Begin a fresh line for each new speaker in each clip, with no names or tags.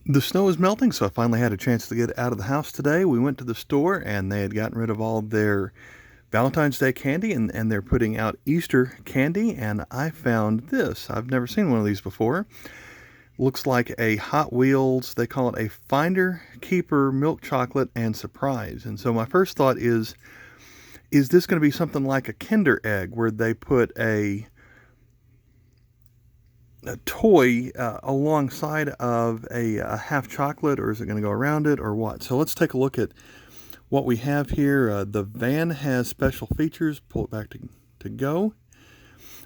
The snow is melting, so I finally had a chance to get out of the house today. We went to the store and they had gotten rid of all of their Valentine's Day candy and they're putting out Easter candy. And I found this. I've never seen one of these before. Looks like a Hot Wheels, they call it a Finder Keeper Milk Chocolate and Surprise. And so my first thought is this going to be something like a Kinder Egg where they put a toy alongside of a half chocolate, or is it going to go around it, or what? So let's take a look at what we have here. The van has special features. Pull it back to go.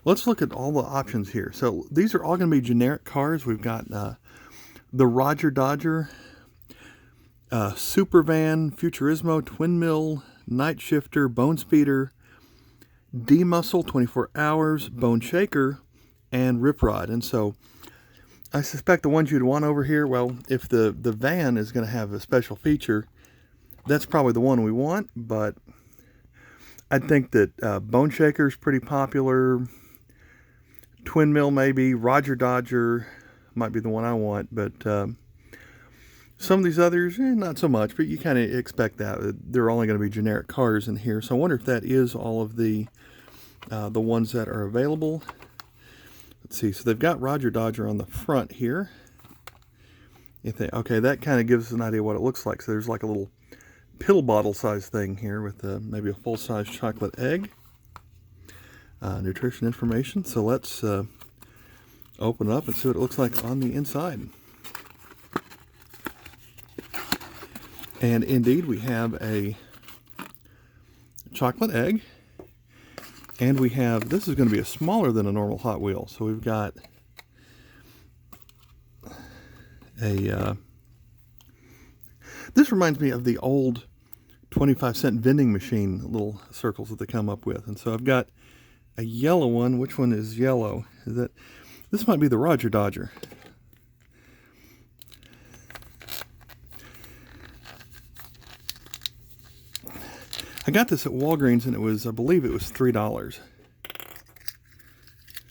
Let's look at all the options here. So these are all going to be generic cars. We've got the Roger Dodger, Super Van, Futurismo, Twin Mill, Night Shifter, Bone Speeder, D-Muscle, 24 Hours, Bone Shaker, and Rip Rod. And so I suspect the ones you'd want over here, well, if the van is going to have a special feature, that's probably the one we want. But I think that Bone Shaker is pretty popular. Twin Mill maybe. Roger Dodger might be the one I want. But some of these others, not so much. But you kind of expect that. They're only going to be generic cars in here. So I wonder if that is all of the ones that are available. Let's see, so they've got Roger Dodger on the front here. Okay, that kind of gives us an idea what it looks like. So there's like a little pill bottle size thing here with maybe a full-size chocolate egg. Nutrition information. So let's open it up and see what it looks like on the inside. And indeed, we have a chocolate egg. And we have, this is going to be smaller than a normal Hot Wheel. So we've got this reminds me of the old 25-cent vending machine little circles that they come up with. And so I've got a yellow one. Which one is yellow? This might be the Roger Dodger. I got this at Walgreens and it was, I believe it was $3.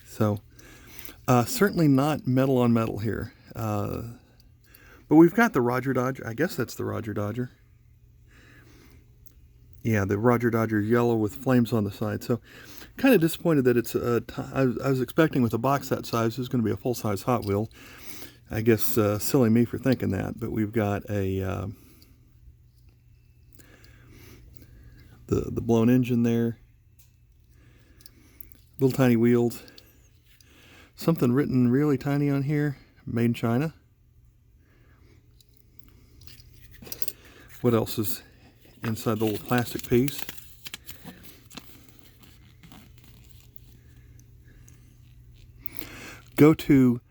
So, certainly not metal on metal here. But we've got the Roger Dodger. I guess that's the Roger Dodger. Yeah, the Roger Dodger yellow with flames on the side. So, kind of disappointed that it's I was expecting with a box that size, it was going to be a full-size Hot Wheel. I guess silly me for thinking that. But we've got a the blown engine there, little tiny wheels, something written really tiny on here, made in China. What else is inside the little plastic piece? Go to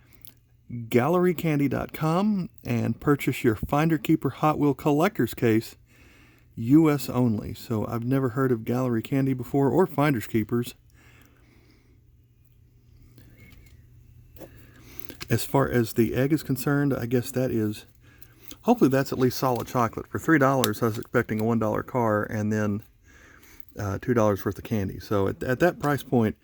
gallerycandy.com and purchase your Finder Keeper Hot Wheel collector's case, U.S. only. So I've never heard of Gallery Candy before, or Finders Keepers. As far as the egg is concerned, I guess that is, hopefully that's at least solid chocolate. For $3, I was expecting a $1 car and then $2 worth of candy. So at that price point,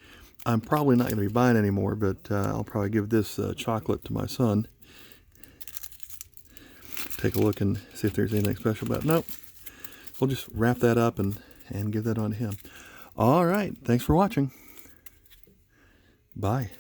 I'm probably not going to be buying anymore, but I'll probably give this chocolate to my son. Take a look and see if there's anything special about it. Nope. We'll just wrap that up and give that on to him. All right. Thanks for watching. Bye.